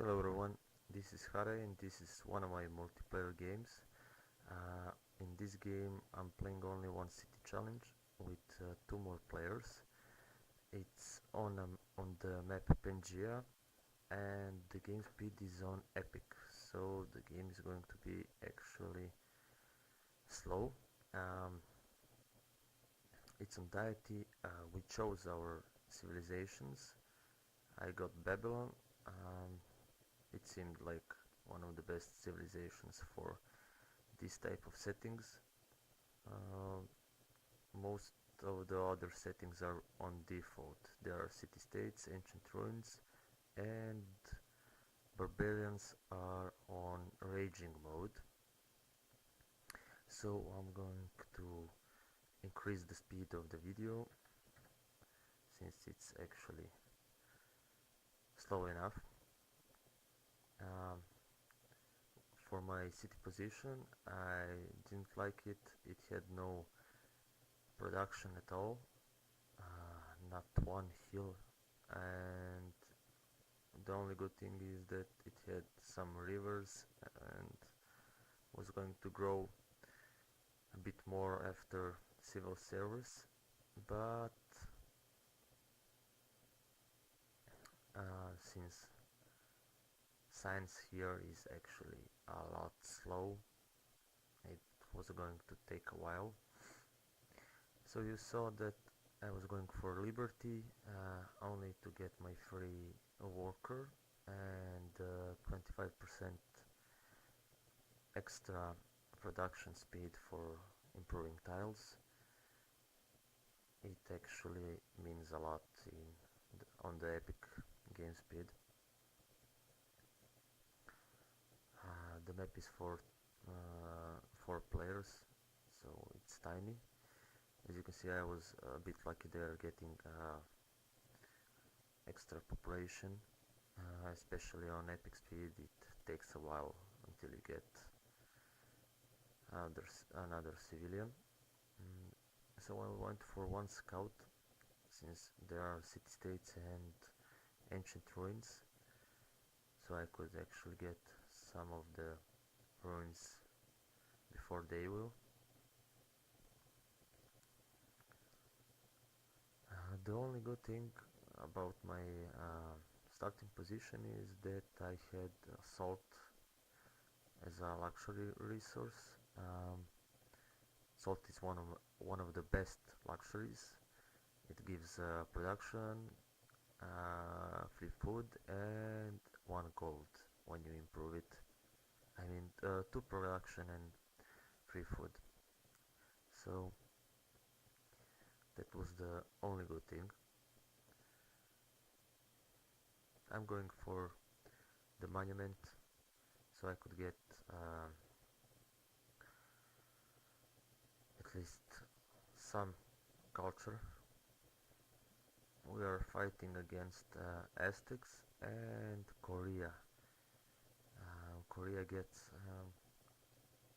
Hello everyone, this is Hare and this is one of my multiplayer games. Uh, in this game I'm playing only one city challenge with two more players. It's on the map Pangaea and the game speed is on epic, so the game is going to be actually slow. Um, it's on deity, we chose our civilizations. I got Babylon. Um, it seemed like one of the best civilizations for this type of settings. Uh, Most of the other settings are on default. There are city-states, ancient ruins, and barbarians are on raging mode. So I'm going to increase the speed of the video since it's actually slow enough. Um, for my city position, I didn't like it. It had no production at all, not one hill, and the only good thing is that it had some rivers and was going to grow a bit more after civil service, but since science here is actually a lot slow, it was going to take a while. So you saw that I was going for liberty, only to get my free worker and 25% extra production speed for improving tiles. It actually means a lot on the epic game speed. The map is for 4 players, so it's tiny. As you can see, I was a bit lucky there getting extra population, especially on epic speed. It takes a while until you get another civilian. Mm, so I went for one scout since there are city-states and ancient ruins, so I could actually get some of the ruins before they will. The only good thing about my starting position is that I had salt as a luxury resource. Salt is one of the best luxuries. It gives production, free food, and 1 gold when you improve it. I mean, 2 production and free food. So that was the only good thing. I'm going for the monument so I could get at least some culture. We are fighting against Aztecs and Korea. Korea gets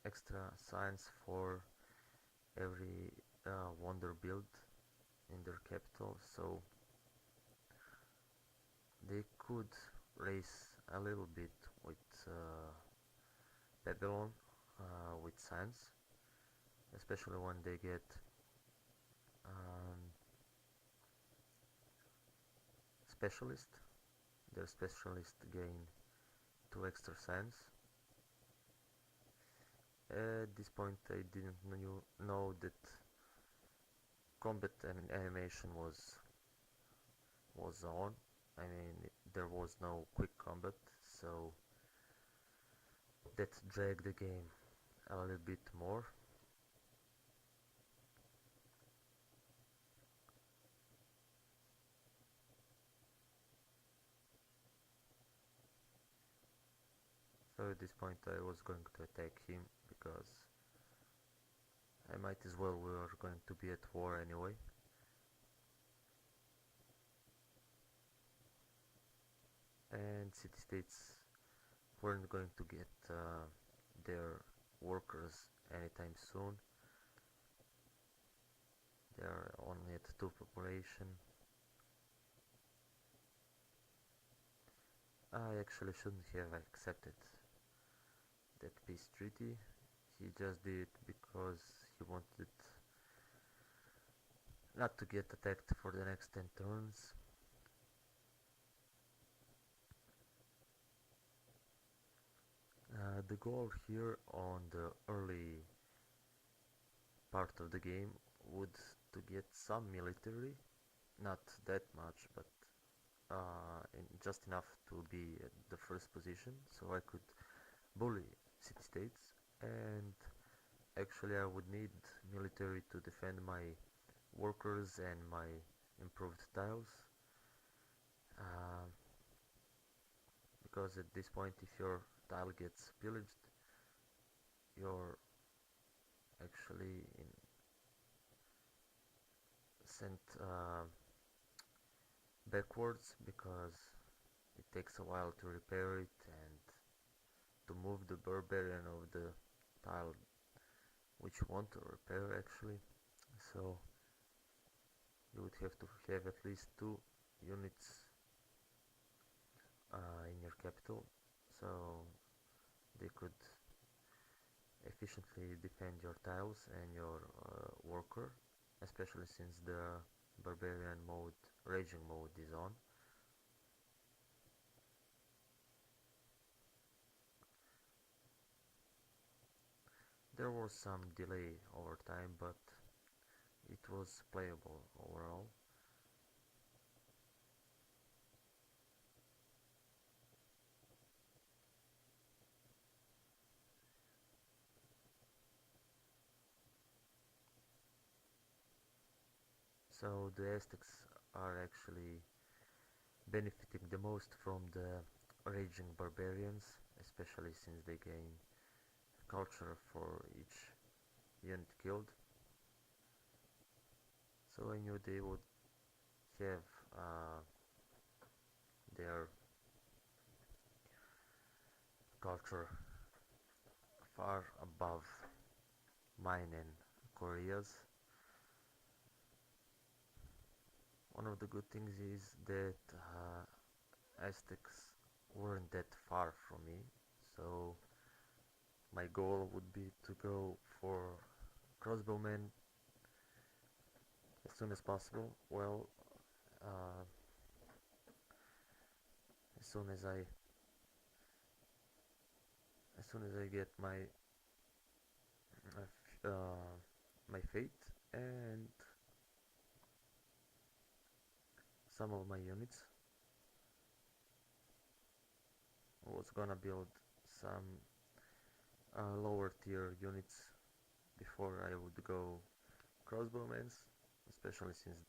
extra science for every wonder build in their capital, so they could race a little bit with Babylon, with science, especially when they get um, specialist. Their specialist gain 2 extra science. At this point I didn't know that combat animation was on. I mean, there was no quick combat, so that dragged the game a little bit more. So at this point I was going to attack him because I might as well, we are going to be at war anyway. And city-states weren't going to get their workers anytime soon. They are only at 2 population. I actually shouldn't have accepted that peace treaty. He just did it because he wanted not to get attacked for the next 10 turns. The goal here on the early part of the game would to get some military, not that much, but just enough to be at the first position, so I could bully city-states, and actually I would need military to defend my workers and my improved tiles, uh, because at this point if your tile gets pillaged, you're actually sent backwards, because it takes a while to repair it and to move the barbarian of the tile which you want to repair actually. So you would have to have at least 2 units in your capital, so they could efficiently defend your tiles and your worker, especially since the barbarian mode, raging mode, is on. There was some delay over time, but it was playable overall. So the Aztecs are actually benefiting the most from the raging barbarians, especially since they gain culture for each unit killed. So I knew they would have their culture far above mine and Korea's. One of the good things is that Aztecs weren't that far from me, so my goal would be to go for crossbowmen as soon as possible. Well, uh, as soon as I get my fate and some of my units, was gonna build some lower tier units before I would go crossbowmen, especially since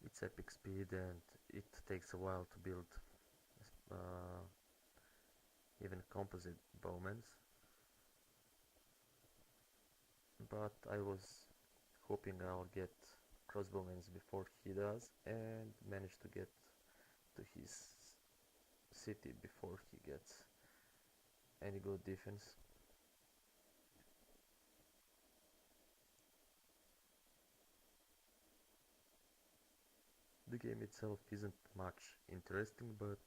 it's epic speed and it takes a while to build uh, even composite bowmen. But I was hoping I'll get crossbowmen before he does and manage to get to his city before he gets any good defense. The game itself isn't much interesting, but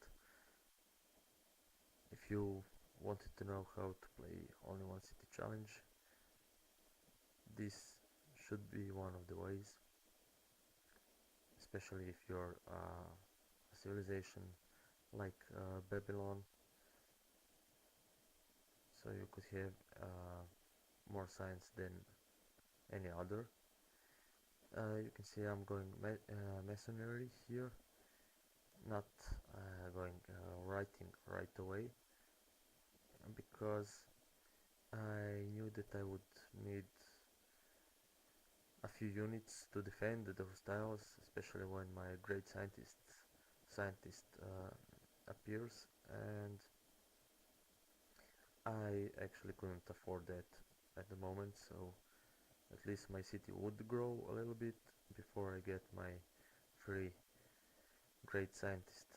if you wanted to know how to play only one city challenge, this should be one of the ways, especially if you're a civilization like Babylon, so you could have more science than any other. You can see I'm going masonry here, not going writing right away, because I knew that I would need a few units to defend those tiles, especially when my great scientist appears, and I actually couldn't afford that at the moment, so at least my city would grow a little bit before I get my free great scientist.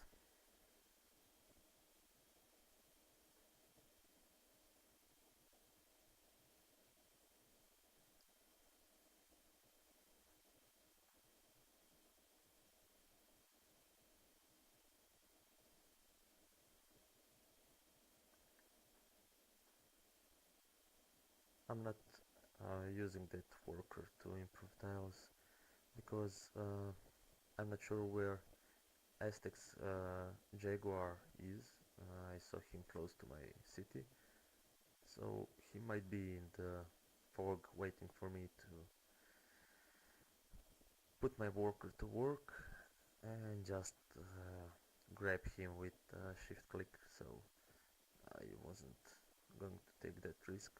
I'm not using that worker to improve tiles because I'm not sure where Aztec's Jaguar is. I saw him close to my city, so he might be in the fog waiting for me to put my worker to work and just grab him with shift click, so I wasn't going to take that risk.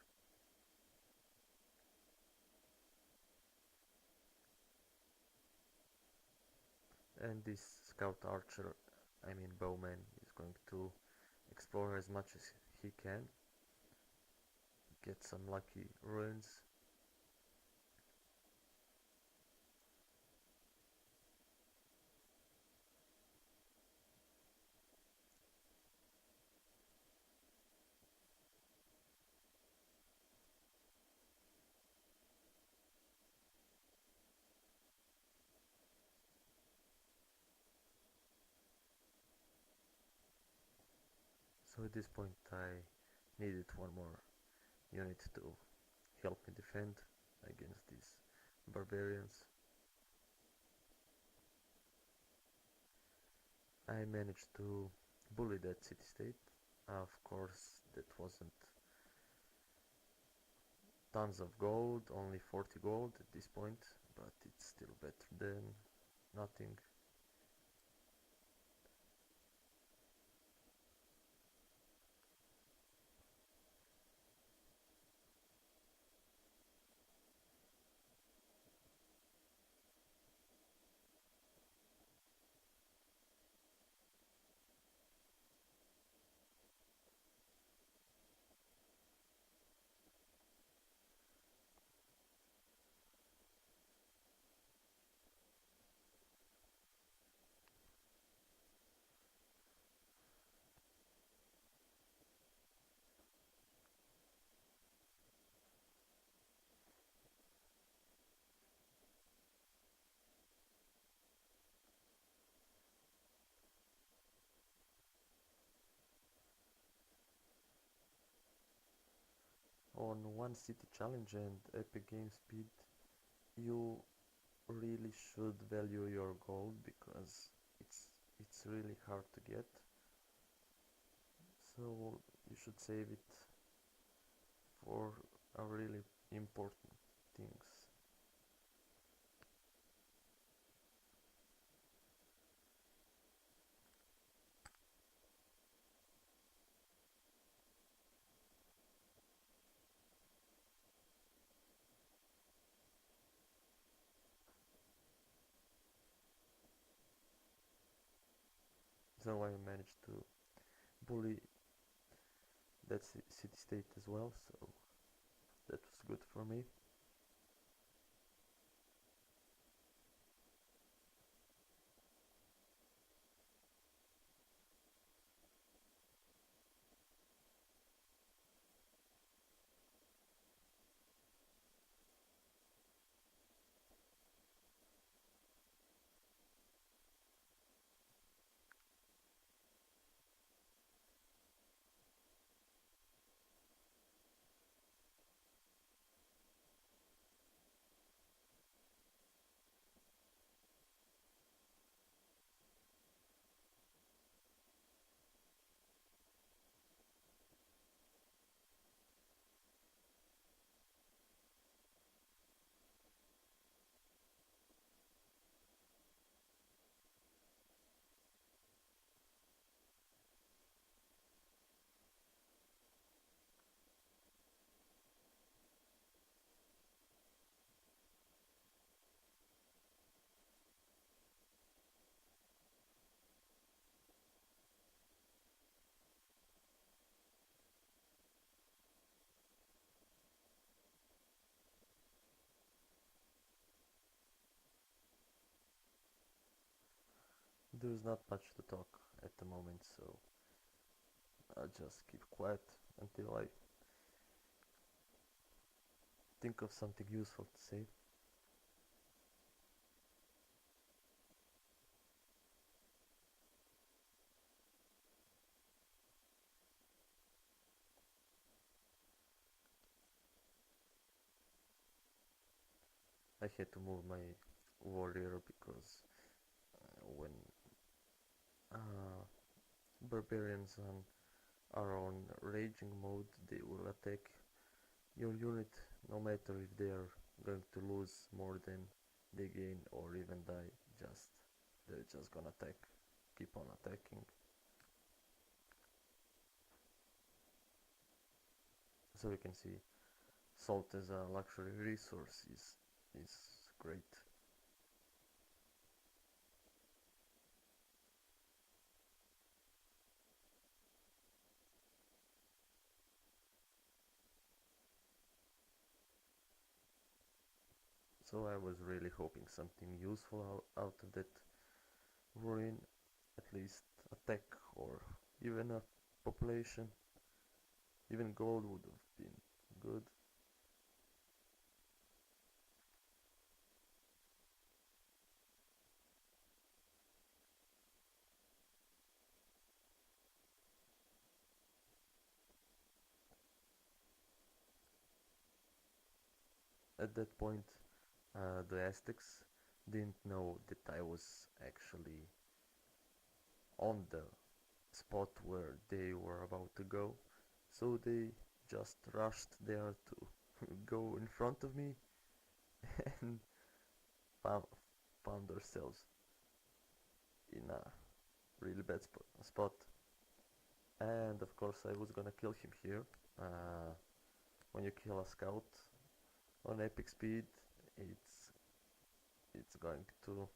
And this scout archer, I mean bowman, is going to explore as much as he can, get some lucky ruins. So at this point I needed one more unit to help me defend against these barbarians. I managed to bully that city-state. Of course, that wasn't tons of gold, only 40 gold at this point, but it's still better than nothing. On one city challenge and epic game speed, you really should value your gold because it's really hard to get. So you should save it for a really important things. So I managed to bully that city state as well, so that was good for me. There's not much to talk at the moment, so I'll just keep quiet until I think of something useful to say. I had to move my warrior because when uh, barbarians are on raging mode, they will attack your unit no matter if they are going to lose more than they gain or even die. Just they're just gonna attack, keep on attacking. So you can see salt as a luxury resource is great. So I was really hoping something useful out of that ruin, at least a tech or even a population. Even gold would have been good. At that point, the Aztecs didn't know that I was actually on the spot where they were about to go, so they just rushed there to go in front of me and found, found themselves in a really bad spot. And of course, I was gonna kill him here. Uh, when you kill a scout on epic speed, it's it's going to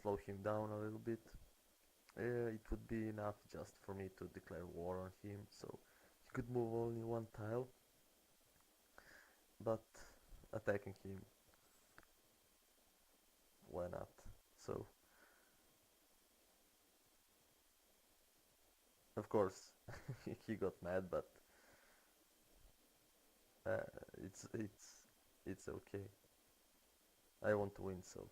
slow him down a little bit. It would be enough just for me to declare war on him, so he could move only one tile, but attacking him, why not? So, of course, he got mad, but uh, it's it's it's okay. I want to win, so.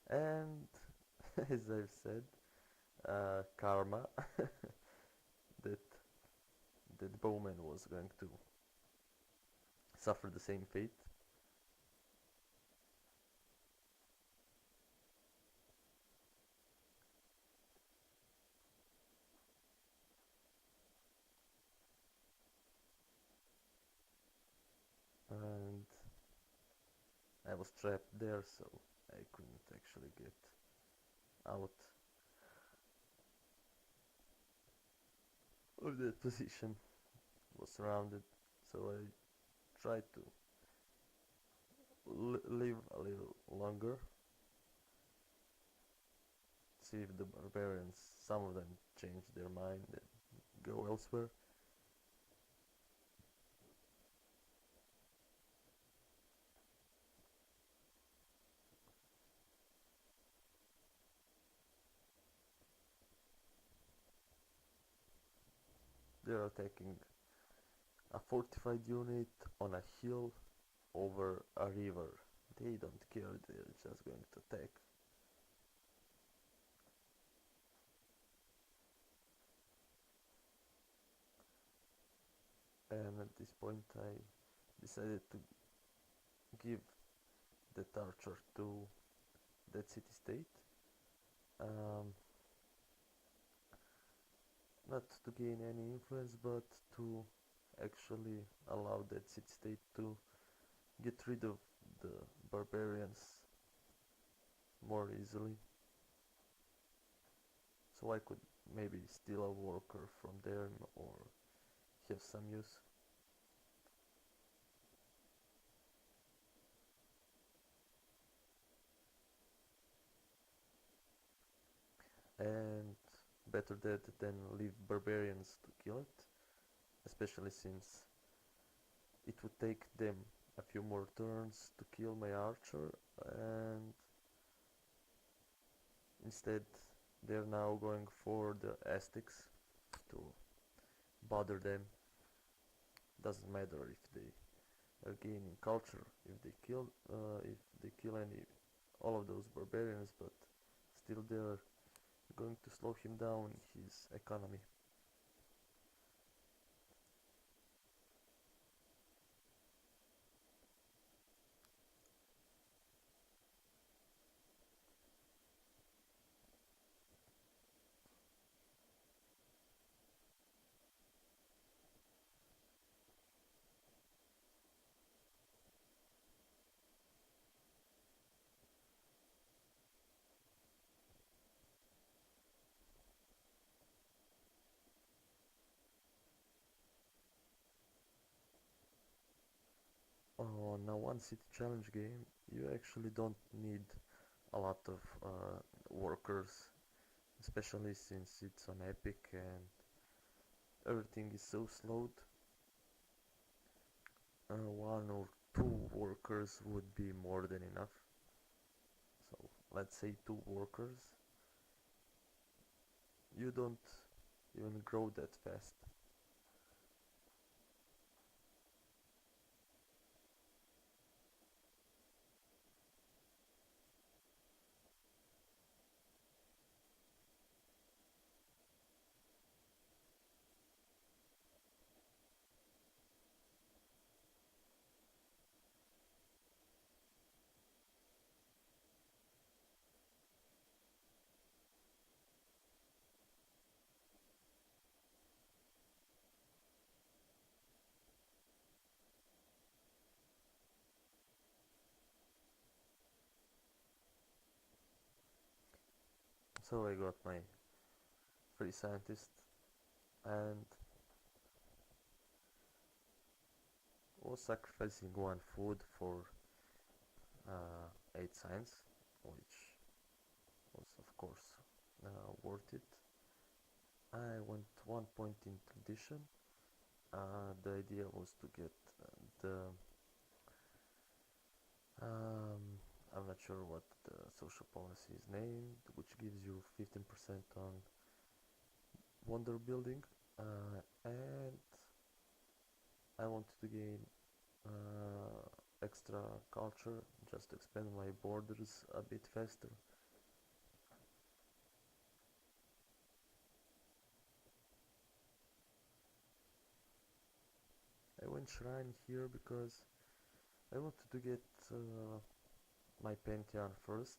And as I've said, karma that that Bowman was going to suffer the same fate. And I was trapped there, so I couldn't actually get out of that position. Was surrounded, so I tried to live a little longer, see if the barbarians, some of them, change their mind and go elsewhere. They're attacking a fortified unit on a hill over a river. They don't care, they're just going to attack. And at this point I decided to give that archer to that city state. Um, not to gain any influence, but to actually allow that city state to get rid of the barbarians more easily. So I could maybe steal a worker from them or have some use. And better that than leave barbarians to kill it, especially since it would take them a few more turns to kill my archer, and instead they're now going for the Aztecs to bother them. Doesn't matter if they are gaining culture, if they kill any all of those barbarians, but still they're going to slow him down his economy. in a one city challenge game, you actually don't need a lot of workers, especially since it's on epic and everything is so slowed. One or two workers would be more than enough. So let's say two workers. You don't even grow that fast. So I got my free scientist and was sacrificing one food for 8 science, which was of course worth it. I went 1 point in tradition. The idea was to get the I'm not sure what the social policy is named, which gives you 15% on wonder building, and I wanted to gain extra culture just to expand my borders a bit faster. I went shrine here because I wanted to get my pantheon first,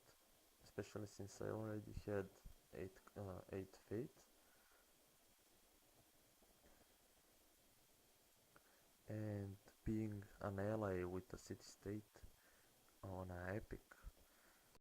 especially since I already had 8 fate, and being an ally with a city state on an epic